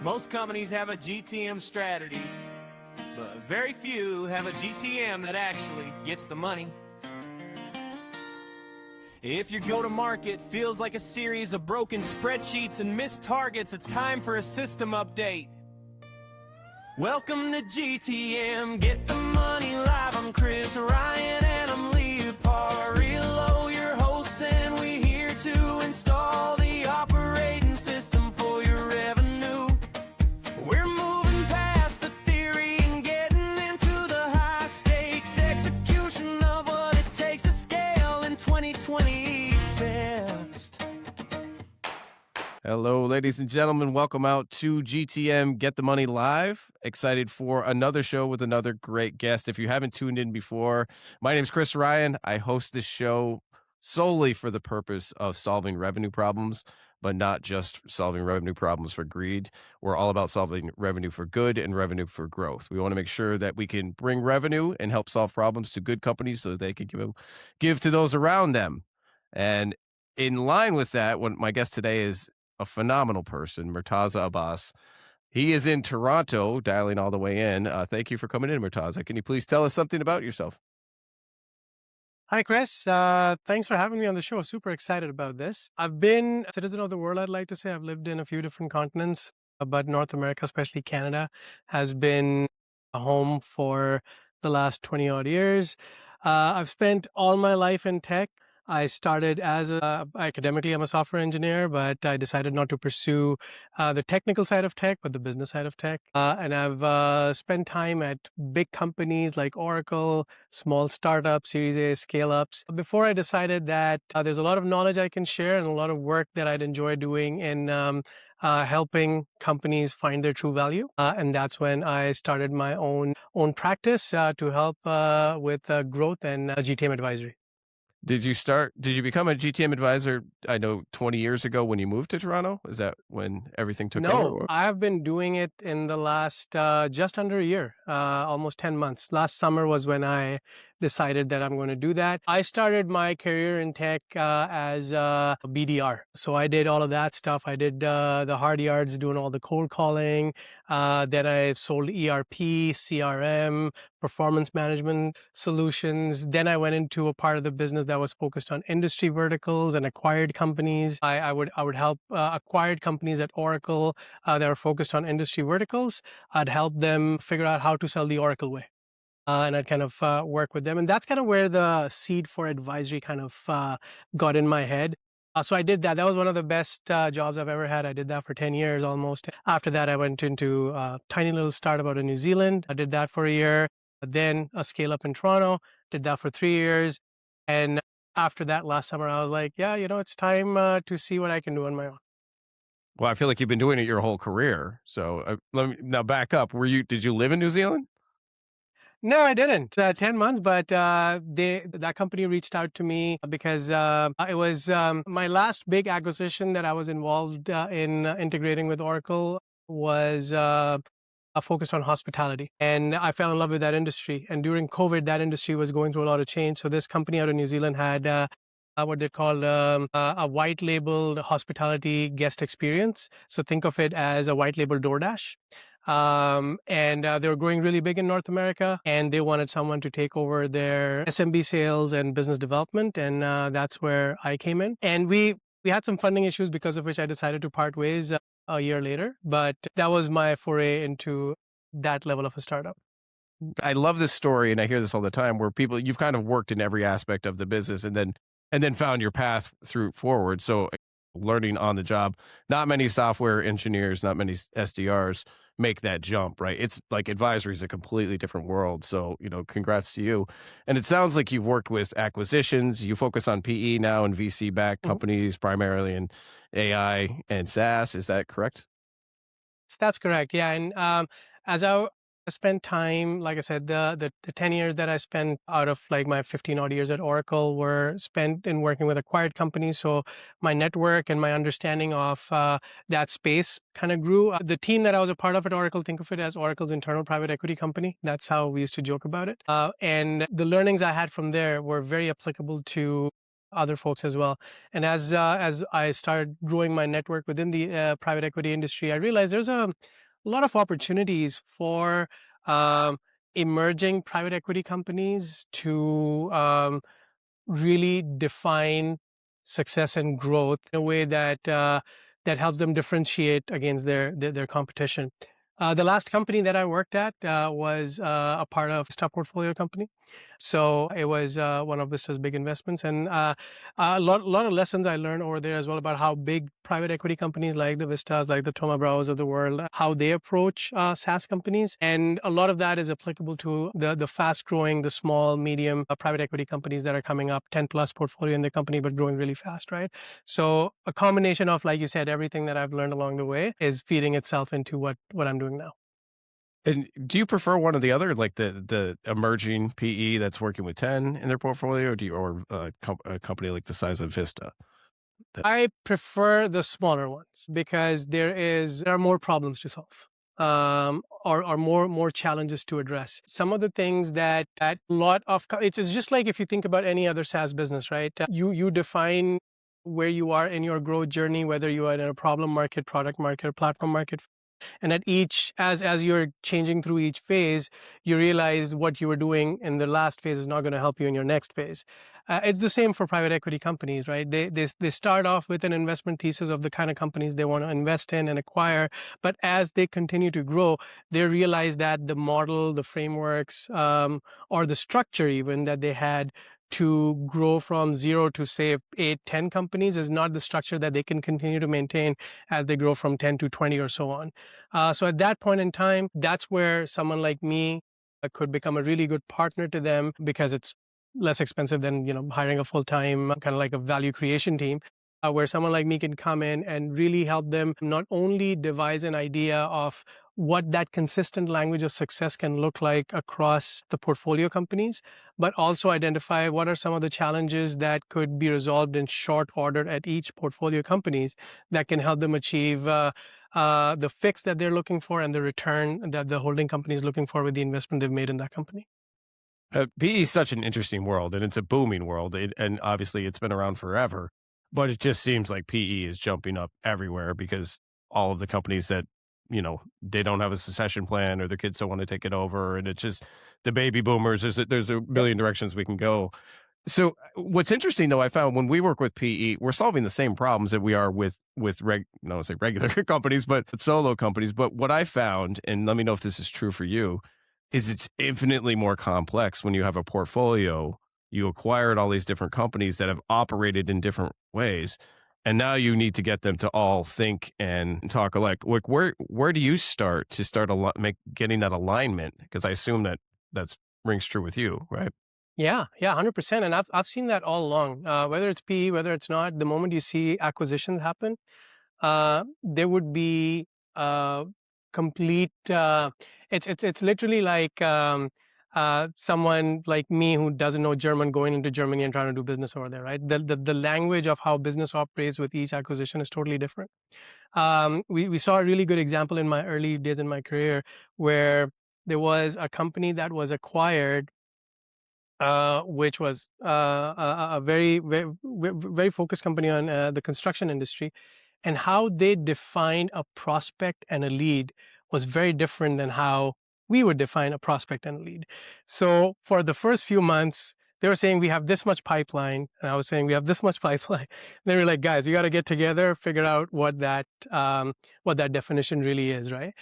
Most companies have a GTM strategy, but very few have a GTM that actually gets the money. If your go-to-market feels like a series of broken spreadsheets and missed targets, it's time for a system update. Welcome to GTM, get the money live. I'm Chris Ryan and I'm Leah Parillo, your hosts, and we're here to install the operating system for your revenue. We're moving past the theory and getting into the high-stakes execution of what it takes to scale in 2020 fast. Hello, ladies and gentlemen. Welcome out to GTM Get the Money Live. Excited for another show with another great guest. If you haven't tuned in before, my name is Chris Ryan. I host this show solely for the purpose of solving revenue problems, but not just solving revenue problems for greed. We're all about solving revenue for good and revenue for growth. We want to make sure that we can bring revenue and help solve problems to good companies so they can give to those around them. And in line with that, my guest today is a phenomenal person, Murtaza Abbas. He is in Toronto, dialing all the way in. Thank you for coming in, Murtaza. Can you please tell us something about yourself? Hi, Chris. Thanks for having me on the show. Super excited about this. I've been a citizen of the world, I'd like to say. I've lived in a few different continents, but North America, especially Canada, has been a home for the last 20 odd years. I've spent all my life in tech. I started academically, I'm a software engineer, but I decided not to pursue the technical side of tech, but the business side of tech. And I've spent time at big companies like Oracle, small startups, Series A scale-ups, before I decided that there's a lot of knowledge I can share and a lot of work that I'd enjoy doing in helping companies find their true value. And that's when I started my own practice to help with growth and GTM advisory. Did you become a GTM advisor, I know 20 years ago when you moved to Toronto? Is that when everything took over? No, I have been doing it in the last just under a year, almost 10 months. Last summer was when I decided that I'm going to do that. I started my career in tech as a BDR. So I did all of that stuff. I did the hard yards, doing all the cold calling. Then I sold ERP, CRM, performance management solutions. Then I went into a part of the business that was focused on industry verticals and acquired companies. I would help acquired companies at Oracle that are focused on industry verticals. I'd help them figure out how to sell the Oracle way. And I'd kind of work with them. And that's kind of where the seed for advisory kind of got in my head. So I did that. That was one of the best jobs I've ever had. I did that for 10 years almost. After that, I went into a tiny little startup out in New Zealand. I did that for a year. Then a scale up in Toronto, did that for 3 years. And after that, last summer, I was like, yeah, it's time to see what I can do on my own. Well, I feel like you've been doing it your whole career. So let me now back up. Did you live in New Zealand? No, I didn't. 10 months, but that company reached out to me because it was my last big acquisition that I was involved in integrating with Oracle was focused on hospitality. And I fell in love with that industry. And during COVID, that industry was going through a lot of change. So this company out of New Zealand had what they call a white labeled hospitality guest experience. So think of it as a white label DoorDash. And they were growing really big in North America, and they wanted someone to take over their SMB sales and business development. And that's where I came in. And we had some funding issues because of which I decided to part ways a year later. But that was my foray into that level of a startup. I love this story, and I hear this all the time, where you've kind of worked in every aspect of the business and then found your path forward. So learning on the job, not many software engineers, not many SDRs make that jump, right? It's like advisory is a completely different world. So, congrats to you. And it sounds like you've worked with acquisitions. You focus on PE now and VC-backed companies, primarily in AI and SaaS. Is that correct? That's correct. Yeah. And as I spent time, like I said, the 10 years that I spent out of like my 15 odd years at Oracle were spent in working with acquired companies. So my network and my understanding of that space kind of grew. The team that I was a part of at Oracle, think of it as Oracle's internal private equity company. That's how we used to joke about it. And the learnings I had from there were very applicable to other folks as well. And as I started growing my network within the private equity industry, I realized there's a a lot of opportunities for um, emerging private equity companies to really define success and growth in a way that that helps them differentiate against their competition. The last company that I worked at was a part of a stock portfolio company. So it was one of Vista's big investments, and lot of lessons I learned over there as well about how big private equity companies like the Vistas, like the Thoma Braus of the world, how they approach SaaS companies, and a lot of that is applicable to the fast growing, the small, medium private equity companies that are coming up, 10 plus portfolio in the company, but growing really fast, right? So a combination of, like you said, everything that I've learned along the way is feeding itself into what I'm doing now. And do you prefer one or the other, like the emerging PE that's working with 10 in their portfolio, or a company like the size of Vista? I prefer the smaller ones because there are more problems to solve, or more challenges to address. Some of the things that a lot of it's just like if you think about any other SaaS business, right? You define where you are in your growth journey, whether you are in a problem market, product market, platform market, and at each as you're changing through each phase, you realize what you were doing in the last phase is not going to help you in your next phase. It's the same for private equity companies, right? They start off with an investment thesis of the kind of companies they want to invest in and acquire, but as they continue to grow, they realize that the model, the frameworks, or the structure even that they had to grow from 0 to say 8, 10 companies is not the structure that they can continue to maintain as they grow from 10 to 20 or so on. So at that point in time, that's where someone like me could become a really good partner to them because it's less expensive than hiring a full-time kind of like a value creation team. Where someone like me can come in and really help them not only devise an idea of what that consistent language of success can look like across the portfolio companies, but also identify what are some of the challenges that could be resolved in short order at each portfolio companies that can help them achieve the fix that they're looking for and the return that the holding company is looking for with the investment they've made in that company. PE is such an interesting world, and it's a booming world, and obviously it's been around forever. But it just seems like PE is jumping up everywhere because all of the companies that they don't have a succession plan, or their kids don't want to take it over, and it's just the baby boomers. There's a million directions we can go. So what's interesting though, I found when we work with PE, we're solving the same problems that we are with no, it's like regular companies, but solo companies. But what I found, and let me know if this is true for you, is it's infinitely more complex when you have a portfolio. You acquired all these different companies that have operated in different ways, and now you need to get them to all think and talk alike. Like where do you start getting that alignment? Because I assume that's rings true with you, right? Yeah, 100%. And I've seen that all along. Whether it's PE, whether it's not, the moment you see acquisitions happen, there would be complete. It's literally like someone like me who doesn't know German going into Germany and trying to do business over there, right? The language of how business operates with each acquisition is totally different. We saw a really good example in my early days in my career where there was a company that was acquired, which was a very focused company on the construction industry, and how they defined a prospect and a lead was very different than how we would define a prospect and a lead. So for the first few months, they were saying we have this much pipeline, and I was saying we have this much pipeline. They were like, guys, you got to get together, figure out what that definition really is, right?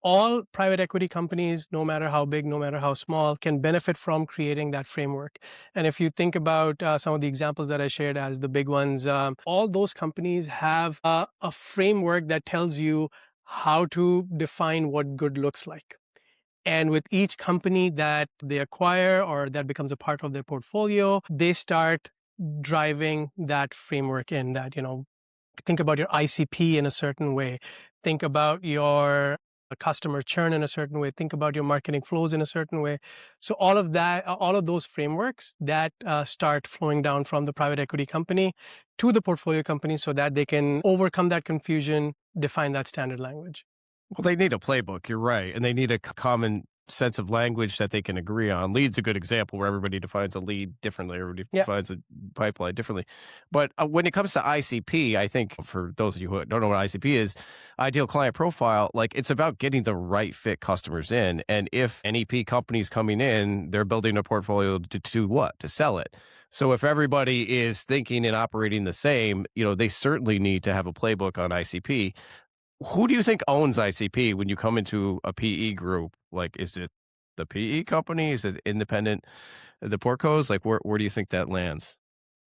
All private equity companies, no matter how big, no matter how small, can benefit from creating that framework. And if you think about some of the examples that I shared as the big ones, all those companies have a framework that tells you how to define what good looks like. And with each company that they acquire or that becomes a part of their portfolio, they start driving that framework in that, think about your ICP in a certain way. Think about your customer churn in a certain way. Think about your marketing flows in a certain way. So all of those frameworks that start flowing down from the private equity company to the portfolio company so that they can overcome that confusion, define that standard language. Well, they need a playbook. You're right, and they need a common sense of language that they can agree on. Lead's a good example where everybody defines a lead differently, everybody Yeah. defines a pipeline differently. But when it comes to ICP, I think for those of you who don't know what ICP is, ideal client profile, like it's about getting the right fit customers in. And if an EP company is coming in, they're building a portfolio to what? To sell it. So if everybody is thinking and operating the same, they certainly need to have a playbook on ICP. Who do you think owns ICP when you come into a PE group? Like, is it the PE company? Is it independent, the portcos? Like, where do you think that lands?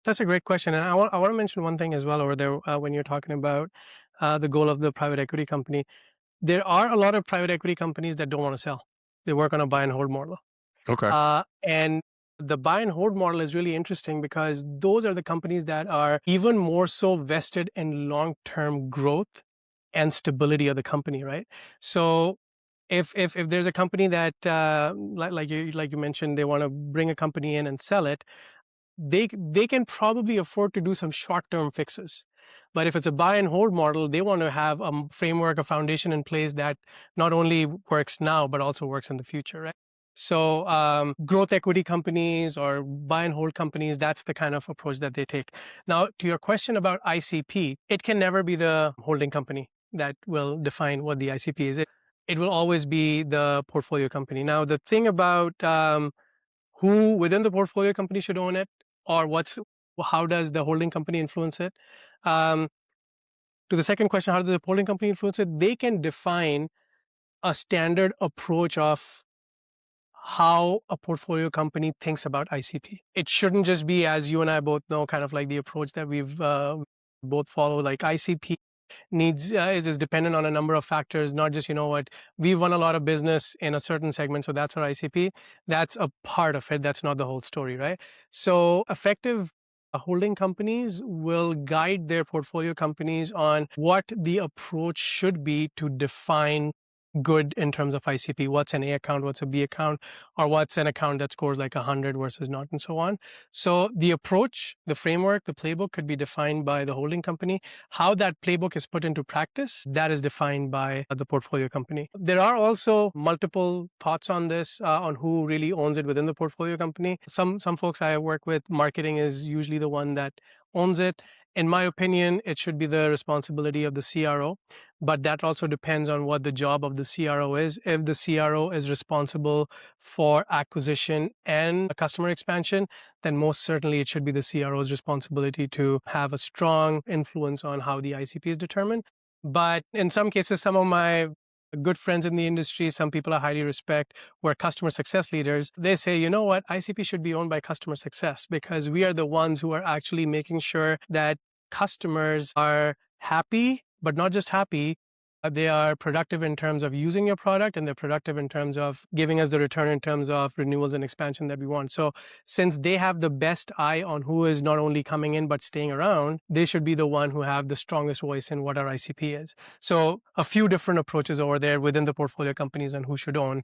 That's a great question. And I want to mention one thing as well over there when you're talking about the goal of the private equity company. There are a lot of private equity companies that don't want to sell. They work on a buy and hold model. Okay. And the buy and hold model is really interesting because those are the companies that are even more so vested in long-term growth and stability of the company, right? So if there's a company that like you mentioned, they want to bring a company in and sell it, they can probably afford to do some short-term fixes. But if it's a buy and hold model, they want to have a framework, a foundation in place that not only works now, but also works in the future, right? So growth equity companies or buy and hold companies, that's the kind of approach that they take. Now, to your question about ICP, it can never be the holding company that will define what the ICP is. It will always be the portfolio company. Now, the thing about who within the portfolio company should own it, or how does the holding company influence it? Um, to the second question, how does the holding company influence it? They can define a standard approach of how a portfolio company thinks about ICP. It shouldn't just be, as you and I both know, kind of like the approach that we've both follow. Like ICP needs is dependent on a number of factors, not just what we've won a lot of business in a certain segment, so that's our ICP. That's a part of it. That's not the whole story, right? So effective holding companies will guide their portfolio companies on what the approach should be to define good in terms of ICP. What's an A account, what's a B account, or what's an account that scores like 100 versus not, and so on. So the approach, the framework, the playbook could be defined by the holding company. How that playbook is put into practice, that is defined by the portfolio company. There are also multiple thoughts on this, on who really owns it within the portfolio company. Some folks I work with, marketing is usually the one that owns it. In my opinion, it should be the responsibility of the CRO, but that also depends on what the job of the CRO is. If the CRO is responsible for acquisition and customer expansion, then most certainly it should be the CRO's responsibility to have a strong influence on how the ICP is determined. But in some cases, some of my good friends in the industry, some people I highly respect, who are customer success leaders, they say, you know what, ICP should be owned by customer success because we are the ones who are actually making sure that customers are happy, but not just happy. They are productive in terms of using your product, and they're productive in terms of giving us the return in terms of renewals and expansion that we want. So since they have the best eye on who is not only coming in, but staying around, they should be the one who have the strongest voice in what our ICP is. So a few different approaches over there within the portfolio companies on who should own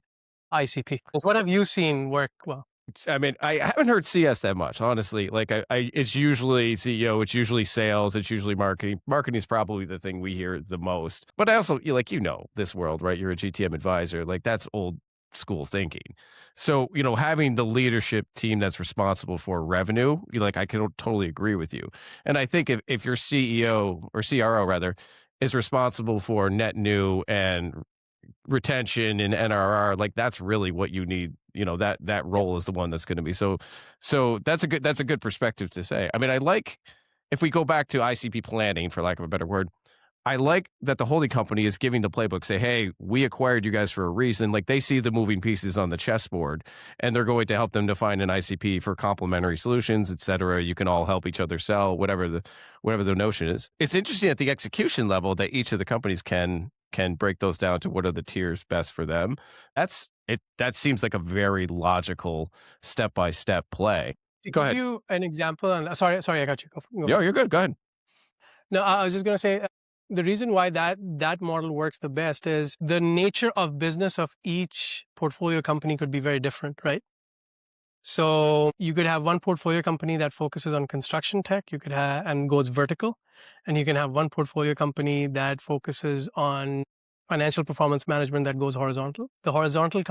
ICP. What have you seen work well? I haven't heard CS that much, honestly. Like it's usually CEO, it's usually sales, it's usually marketing. Marketing is probably the thing we hear the most. But I also, this world, right? You're a GTM advisor. Like that's old school thinking. So, having the leadership team that's responsible for revenue, I can totally agree with you. And I think if your CEO or CRO rather is responsible for net new and retention and NRR, like that's really what you need. That role is the one that's going to be so that's a good perspective to say. I mean, I like, if we go back to ICP planning, for lack of a better word, I like that the holding company is giving the playbook, say, hey, we acquired you guys for a reason. Like they see the moving pieces on the chessboard and they're going to help them define an ICP for complementary solutions, et cetera. You can all help each other sell whatever the notion is. It's interesting at the execution level that each of the companies can break those down to what are the tiers best for them. That seems like a very logical step-by-step play. To Go give ahead. you an example, and sorry, I got you. Go. No, you're good. Go ahead. No, I was just going to say the reason why that model works the best is the nature of business of each portfolio company could be very different, right? So you could have one portfolio company that focuses on construction tech, you could have and goes vertical, and you can have one portfolio company that focuses on financial performance management that goes horizontal. The horizontal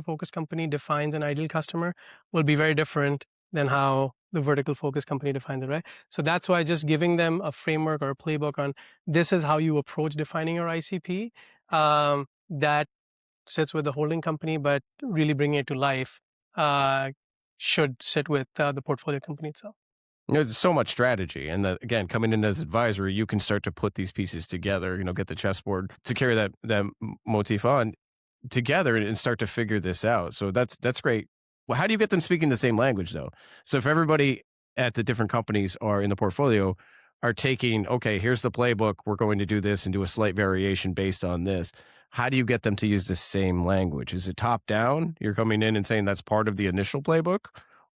focus company defines an ideal customer will be very different than how the vertical focus company defines it, right? So that's why just giving them a framework or a playbook on this is how you approach defining your ICP, that sits with the holding company, but really bringing it to life should sit with the portfolio company itself. There's so much strategy. And again, coming in as advisory, you can start to put these pieces together, get the chessboard to carry that motif on together and start to figure this out. So that's great. Well, how do you get them speaking the same language though? So if everybody at the different companies are in the portfolio are taking, okay, here's the playbook, we're going to do this and do a slight variation based on this. How do you get them to use the same language? Is it top down? You're coming in and saying that's part of the initial playbook?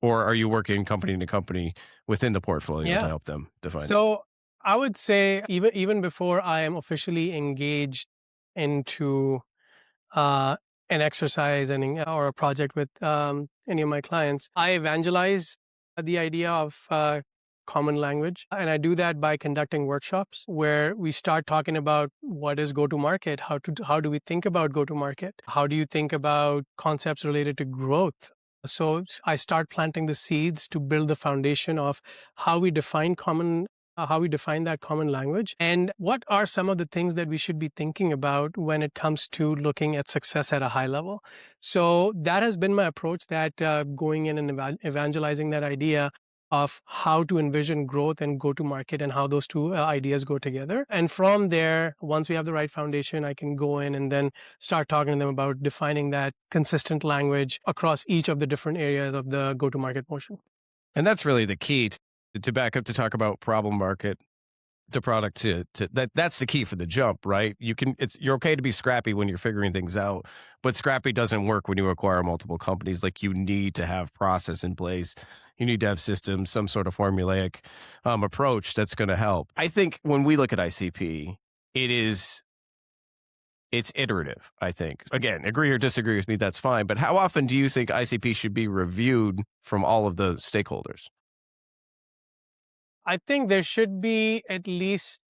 Or are you working company to company within the portfolio to help them define it? So I would say even before I am officially engaged into an exercise or a project with any of my clients, I evangelize the idea of common language, and I do that by conducting workshops where we start talking about what is go-to-market, how do we think about go-to-market, how do you think about concepts related to growth. So I start planting the seeds to build the foundation of how we define that common language, and what are some of the things that we should be thinking about when it comes to looking at success at a high level. So that has been my approach, that going in and evangelizing that idea of how to envision growth and go to market and how those two ideas go together. And from there, once we have the right foundation, I can go in and then start talking to them about defining that consistent language across each of the different areas of the go to market motion. And that's really the key to back up, to talk about problem market, the product to that's the key for the jump, right? You're okay to be scrappy when you're figuring things out, but scrappy doesn't work when you acquire multiple companies. Like, you need to have process in place. You need to have systems, some sort of formulaic approach that's going to help. I think when we look at ICP, it's iterative, I think. Again, agree or disagree with me, that's fine. But how often do you think ICP should be reviewed from all of the stakeholders? I think there should be at least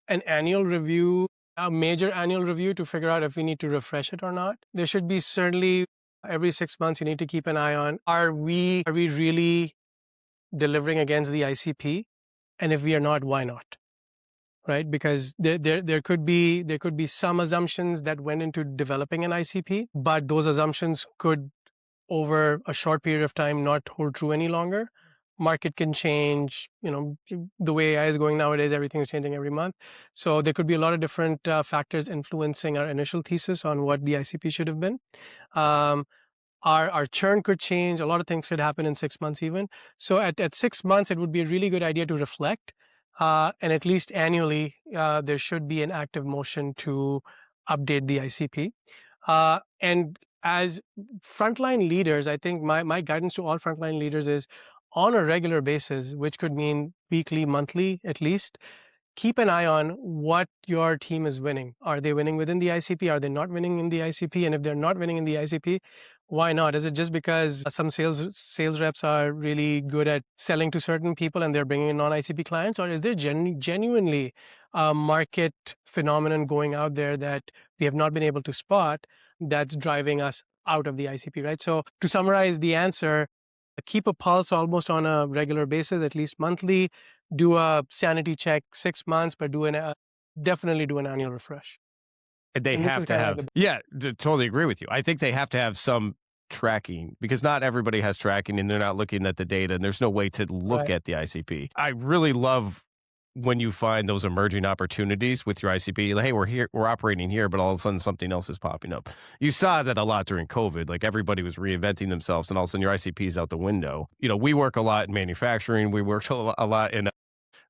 an annual review, a major annual review, to figure out if we need to refresh it or not. There should be certainly every 6 months you need to keep an eye on, are we really delivering against the ICP? And if we are not, why not? Right? Because there could be some assumptions that went into developing an ICP, but those assumptions could, over a short period of time, not hold true any longer. Market can change, the way AI is going nowadays, everything is changing every month. So there could be a lot of different factors influencing our initial thesis on what the ICP should have been. Our churn could change. A lot of things could happen in 6 months even. So at 6 months, it would be a really good idea to reflect. And at least annually, there should be an active motion to update the ICP. And as frontline leaders, I think my guidance to all frontline leaders is, on a regular basis, which could mean weekly, monthly at least, keep an eye on what your team is winning. Are they winning within the ICP? Are they not winning in the ICP? And if they're not winning in the ICP, why not? Is it just because some sales reps are really good at selling to certain people and they're bringing in non-ICP clients? Or is there genuinely a market phenomenon going out there that we have not been able to spot that's driving us out of the ICP, right? So to summarize the answer, keep a pulse almost on a regular basis, at least monthly. Do a sanity check 6 months, but definitely do an annual refresh. They have to have, totally agree with you. I think they have to have some tracking, because not everybody has tracking and they're not looking at the data, and there's no way to look at the ICP. I really love when you find those emerging opportunities with your ICP, like, hey, we're operating here, but all of a sudden something else is popping up. You saw that a lot during COVID. Like, everybody was reinventing themselves, and all of a sudden your ICP is out the window. We work a lot in manufacturing. We worked a lot in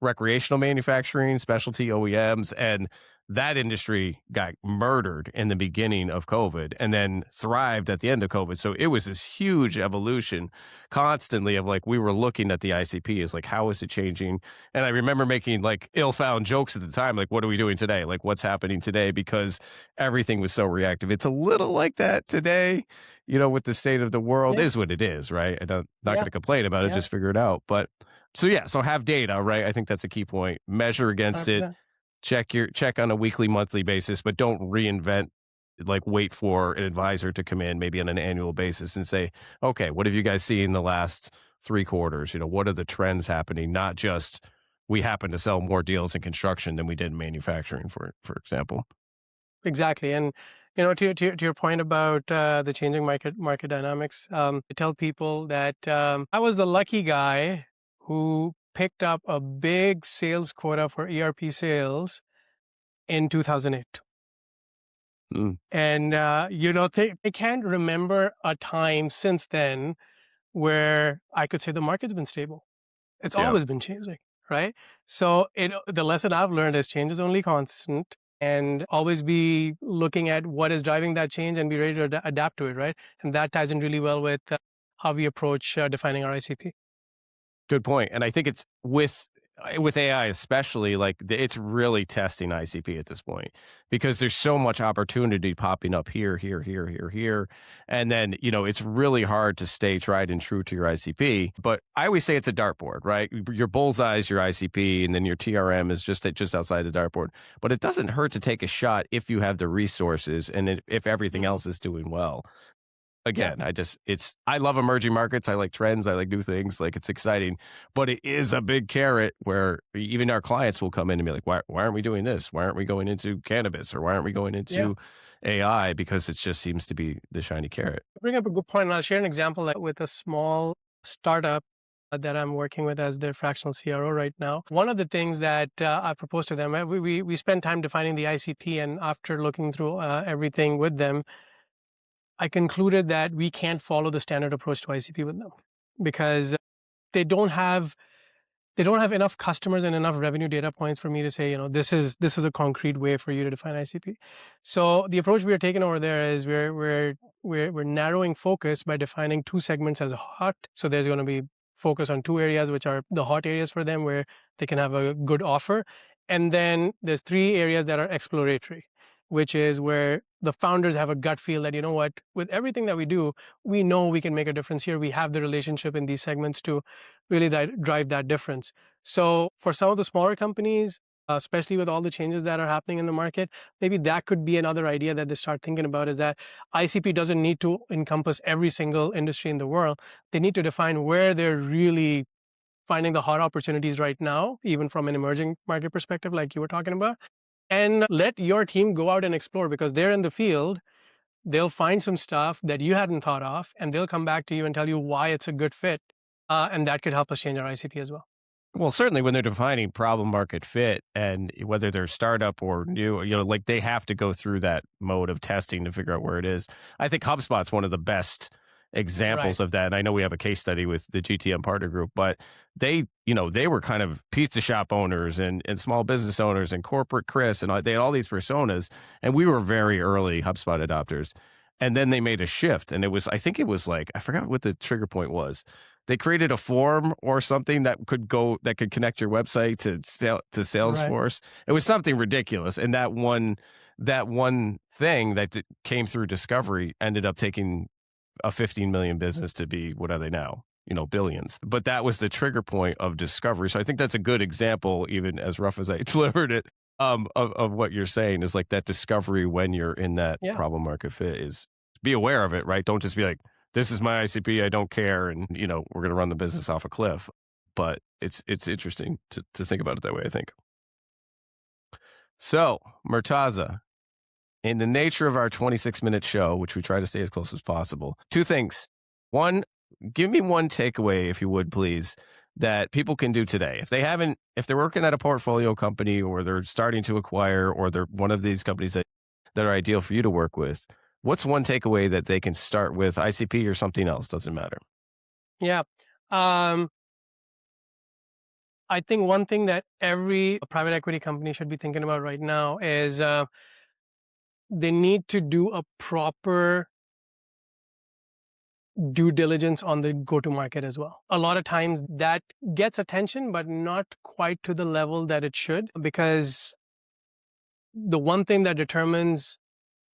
recreational manufacturing, specialty OEMs, and that industry got murdered in the beginning of COVID and then thrived at the end of COVID. So it was this huge evolution constantly of, like, we were looking at the ICP as, like, how is it changing? And I remember making, like, ill-found jokes at the time, like, what are we doing today? Like, what's happening today? Because everything was so reactive. It's a little like that today, with the state of the world. Is what it is, right? And I'm not going to complain about it, just figure it out. But so have data, right? I think that's a key point. Measure against 100%. It. check on a weekly, monthly basis, but don't reinvent, like wait for an advisor to come in maybe on an annual basis and say, okay, what have you guys seen in the last 3 quarters? What are the trends happening? Not just we happen to sell more deals in construction than we did in manufacturing, for example. Exactly. And to your point about the changing market dynamics, I tell people that I was the lucky guy who picked up a big sales quota for ERP sales in 2008. Mm, And they can't remember a time since then where I could say the market's been stable. It's yeah. always been changing, right? So the lesson I've learned is change is only constant, and always be looking at what is driving that change and be ready to adapt to it, right? And that ties in really well with how we approach defining our ICP. Good point. And I think it's with AI especially, like it's really testing ICP at this point because there's so much opportunity popping up here. And then, it's really hard to stay tried and true to your ICP. But I always say it's a dartboard, right? Your bullseye is your ICP and then your TRM is just outside the dartboard. But it doesn't hurt to take a shot if you have the resources and if everything else is doing well. Yeah. Again, I love emerging markets. I like trends. I like new things. Like it's exciting, but it is a big carrot where even our clients will come in and be like, why aren't we doing this? Why aren't we going into cannabis or why aren't we going into AI? Because it just seems to be the shiny carrot. Bring up a good point, and I'll share an example with a small startup that I'm working with as their fractional CRO right now. One of the things that I proposed to them, we spent time defining the ICP, and after looking through everything with them, I concluded that we can't follow the standard approach to ICP with them because they don't have enough customers and enough revenue data points for me to say, this is a concrete way for you to define ICP. So the approach we are taking over there is we're narrowing focus by defining 2 segments as hot. So there's going to be focus on 2 areas which are the hot areas for them where they can have a good offer, and then there's 3 areas that are exploratory, which is where the founders have a gut feel that, what, with everything that we do, we know we can make a difference here. We have the relationship in these segments to really drive that difference. So for some of the smaller companies, especially with all the changes that are happening in the market, maybe that could be another idea that they start thinking about, is that ICP doesn't need to encompass every single industry in the world. They need to define where they're really finding the hot opportunities right now, even from an emerging market perspective, like you were talking about, and let your team go out and explore because they're in the field. They'll find some stuff that you hadn't thought of, and they'll come back to you and tell you why it's a good fit. And that could help us change our ICP as well. Well, certainly when they're defining problem market fit and whether they're startup or new, like they have to go through that mode of testing to figure out where it is. I think HubSpot's one of the best examples of that. And I know we have a case study with the GTM partner group, but they were kind of pizza shop owners and small business owners and corporate Chris, and they had all these personas. And we were very early HubSpot adopters. And then they made a shift. And I think it was like, I forgot what the trigger point was. They created a form or something that could connect your website to Salesforce. Right. It was something ridiculous. And that one thing that came through discovery ended up taking a 15 million business to be, what are they now? Billions. But that was the trigger point of discovery. So I think that's a good example, even as rough as I delivered it, of what you're saying is like that discovery when you're in that problem market fit is be aware of it, right? Don't just be like, this is my ICP, I don't care, and we're going to run the business off a cliff. But it's interesting to think about it that way, I think. So, Murtaza, in the nature of our 26-minute show, which we try to stay as close as possible, 2 things. One, give me one takeaway, if you would, please, that people can do today. If they're working at a portfolio company or they're starting to acquire, or they're one of these companies that are ideal for you to work with, what's one takeaway that they can start with, ICP or something else? Doesn't matter. Yeah. I think one thing that every private equity company should be thinking about right now is they need to do a proper due diligence on the go-to-market as well. A lot of times that gets attention, but not quite to the level that it should, because the one thing that determines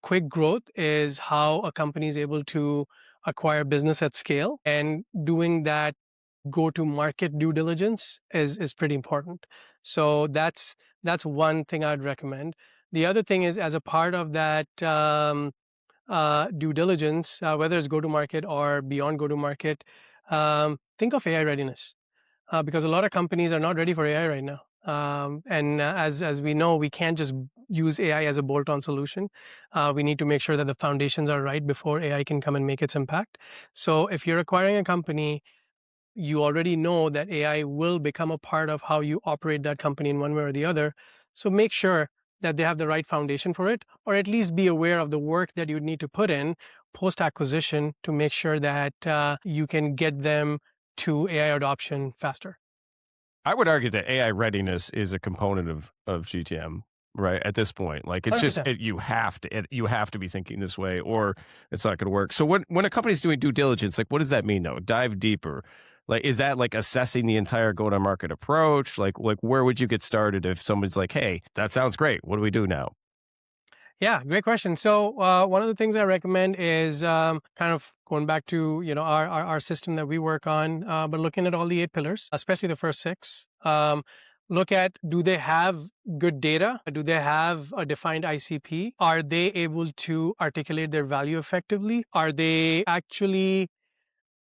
quick growth is how a company is able to acquire business at scale, and doing that go-to-market due diligence is pretty important. So that's one thing I'd recommend. The other thing is, as a part of that due diligence, whether it's go-to-market or beyond go-to-market, think of AI readiness, because a lot of companies are not ready for AI right now. And as we know, we can't just use AI as a bolt-on solution. We need to make sure that the foundations are right before AI can come and make its impact. So if you're acquiring a company, you already know that AI will become a part of how you operate that company in one way or the other. So make sure that they have the right foundation for it, or at least be aware of the work that you need to put in post acquisition to make sure that you can get them to AI adoption faster. I would argue that AI readiness is a component of GTM, right? At this point, like it's just 100%. you have to be thinking this way, or it's not going to work. So when a company's doing due diligence, like what does that mean? Though, dive deeper. Like, is that like assessing the entire go-to-market approach? Like where would you get started if someone's like, "Hey, that sounds great. What do we do now?" Yeah, great question. So one of the things I recommend is kind of going back to our system that we work on, but looking at all the 8 pillars, especially the first 6. Look at, do they have good data? Do they have a defined ICP? Are they able to articulate their value effectively? Are they actually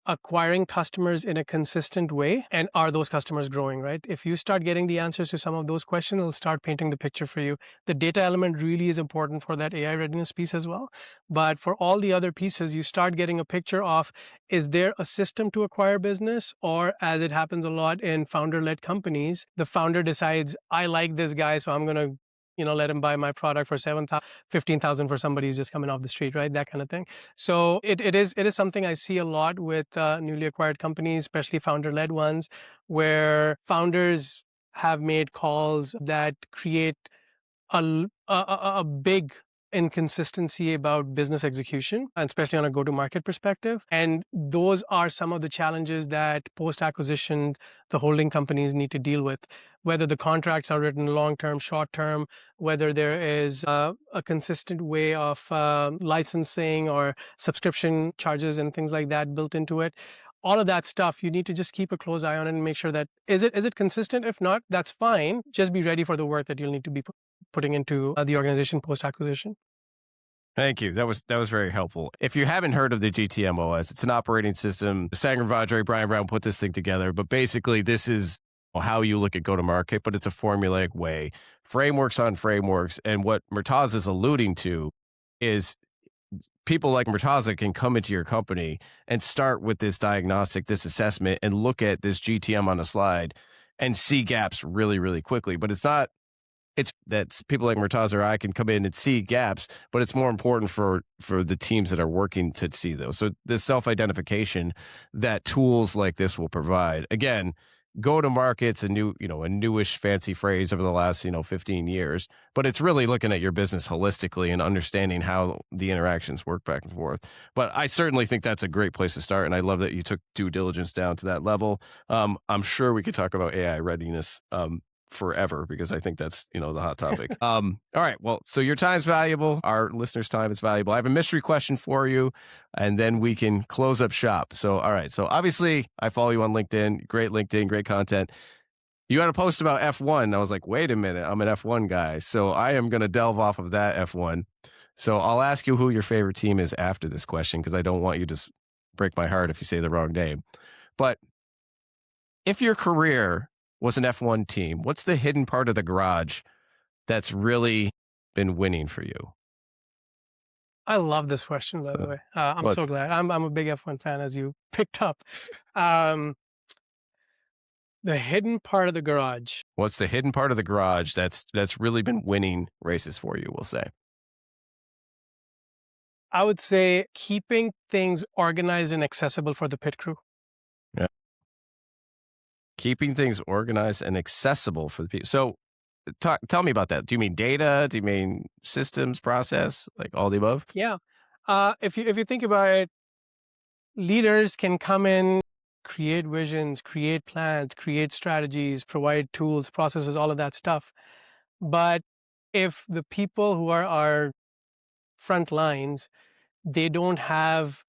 acquiring customers in a consistent way, and are those customers growing, right? If you start getting the answers to some of those questions, it'll start painting the picture for you. The data element really is important for that AI readiness piece as well, but for all the other pieces, you start getting a picture of, is there a system to acquire business, or as it happens a lot in founder-led companies, the founder decides, I like this guy, so I'm going to let him buy my product for 7,000, 15,000 for somebody who's just coming off the street, right? That kind of thing. So it is something I see a lot with newly acquired companies, especially founder-led ones, where founders have made calls that create a big inconsistency about business execution, and especially on a go-to-market perspective. And those are some of the challenges that post-acquisition the holding companies need to deal with, whether the contracts are written long-term, short-term, whether there is a consistent way of licensing or subscription charges and things like that built into it. All of that stuff, you need to just keep a close eye on it and make sure that is it consistent. If not, that's fine. Just be ready for the work that you'll need to be putting into the organization post acquisition. Thank you. That was very helpful. If you haven't heard of the GTM OS, it's an operating system. Sangram Vajre, Brian Brown put this thing together, but basically this is how you look at go-to-market, but it's a formulaic way. Frameworks on frameworks. And what Murtaza is alluding to is people like Murtaza can come into your company and start with this diagnostic, this assessment, and look at this GTM on a slide and see gaps really, really quickly. But it's that people like Murtaza or I can come in and see gaps, but it's more important for the teams that are working to see those. So this self-identification that tools like this will provide. Again, go to market's a newish fancy phrase over the last 15 years, but it's really looking at your business holistically and understanding how the interactions work back and forth. But I certainly think that's a great place to start, and I love that you took due diligence down to that level. I'm sure we could talk about AI readiness forever, because I think that's the hot topic. All right, well, so your time's valuable, our listeners' time is valuable. I have a mystery question for you, and then we can close up shop. So all right, so obviously I follow you on LinkedIn, great content. You had a post about F1. I was like, wait a minute, I'm an F1 guy, so I am going to delve off of that F1. So I'll ask you who your favorite team is after this question, because I don't want you to break my heart if you say the wrong name. But if your career was an F1 team, what's the hidden part of the garage that's really been winning for you? I love this question, by the way. I'm so glad. I'm a big F1 fan, as you picked up. The hidden part of the garage. What's the hidden part of the garage that's really been winning races for you, we'll say? I would say keeping things organized and accessible for the pit crew. Yeah. Keeping things organized and accessible for the people. So tell me about that. Do you mean data? Do you mean systems, process, like all the above? Yeah. If you think about it, leaders can come in, create visions, create plans, create strategies, provide tools, processes, all of that stuff. But if the people who are our front lines, they don't have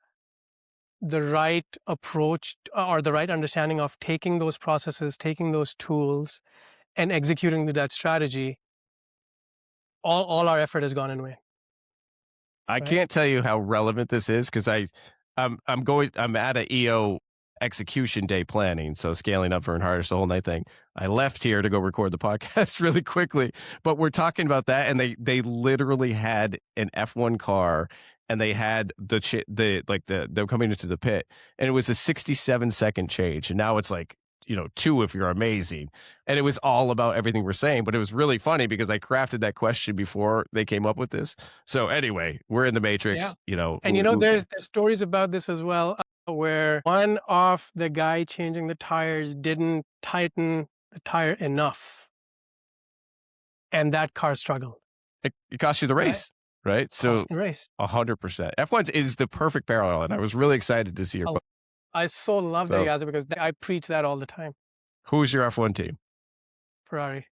the right approach or the right understanding of taking those processes, taking those tools, and executing to that strategy, all our effort has gone in vain. I Right? can't tell you how relevant this is because I'm at a EO execution day planning, so scaling up for and harder, the whole night thing. I left here to go record the podcast really quickly, but we're talking about that, and they literally had an F1 car, and they had they're coming into the pit, and it was a 67-second change, and now it's like 2 if you're amazing. And it was all about everything we're saying, but it was really funny because I crafted that question before they came up with this. So anyway, we're in the Matrix, And there's stories about this as well, where one of the guy changing the tires didn't tighten the tire enough, and that car struggled. it cost you the race, right? So Cost the race. 100%. F1 is the perfect parallel, and I was really excited to see your book. I so love that you asked it because I preach that all the time. Who's your F1 team? Ferrari.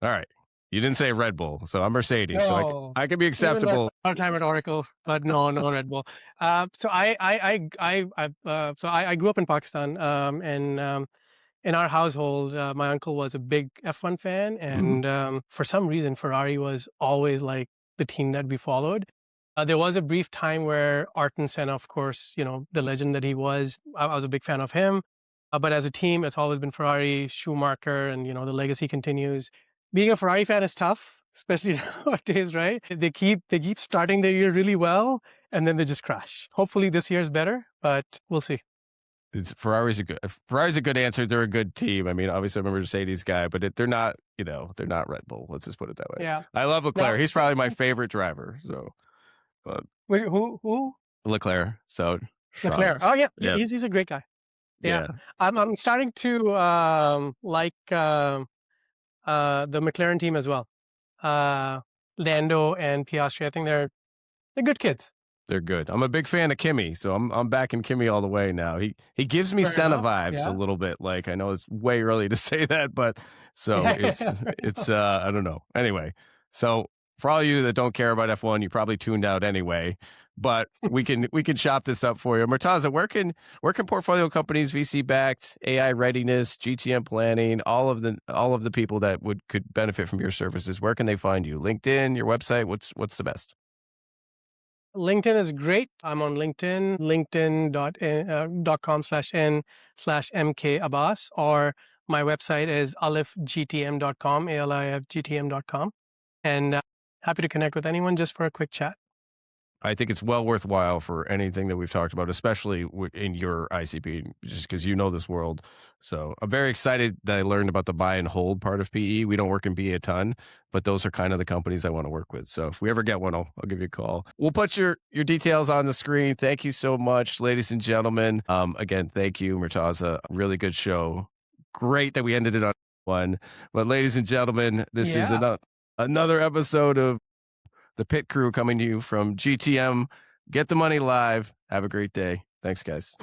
All right. You didn't say Red Bull, so I'm Mercedes. No. So I can be acceptable. Our time at Oracle, but no Red Bull. So I grew up in Pakistan, and in our household, my uncle was a big F1 fan, and for some reason, Ferrari was always like the team that we followed. There was a brief time where Ayrton Senna, of course, the legend that he was, I was a big fan of him. But as a team, it's always been Ferrari, Schumacher, and the legacy continues. Being a Ferrari fan is tough, especially nowadays, right? They keep starting the year really well, and then they just crash. Hopefully this year is better, but we'll see. Ferrari's a good answer. They're a good team. I mean, obviously I'm a Mercedes guy, but they're not, they're not Red Bull. Let's just put it that way. Yeah. I love Leclerc. He's probably my favorite driver. So, but wait, who? Leclerc. So Leclerc. Oh yeah. He's a great guy. Yeah. I'm starting to like the McLaren team as well. Lando and Piastri. I think they're good kids. They're good. I'm a big fan of Kimi, so I'm backing Kimi all the way now. He gives me Senna vibes a little bit. Like, I know it's way early to say that, but so it's I don't know. Anyway, so for all you that don't care about F1, you probably tuned out anyway. But we can shop this up for you. Murtaza, where can portfolio companies, VC backed, AI readiness, GTM planning, all of the people that could benefit from your services, where can they find you? LinkedIn, your website, what's the best? LinkedIn is great. I'm on LinkedIn, linkedin.com/n/MK Abbas, or my website is alifgtm.com, alifgtm.com. And happy to connect with anyone just for a quick chat. I think it's well worthwhile for anything that we've talked about, especially in your ICP, just because you know this world. So I'm very excited that I learned about the buy and hold part of PE. We don't work in PE a ton, but those are kind of the companies I want to work with. So if we ever get one, I'll give you a call. We'll put your details on the screen. Thank you so much, ladies and gentlemen. Again, thank you, Murtaza. Really good show. Great that we ended it on one. But ladies and gentlemen, this is another episode of The Pit Crew coming to you from GTM. Get the Money Live. Have a great day. Thanks, guys.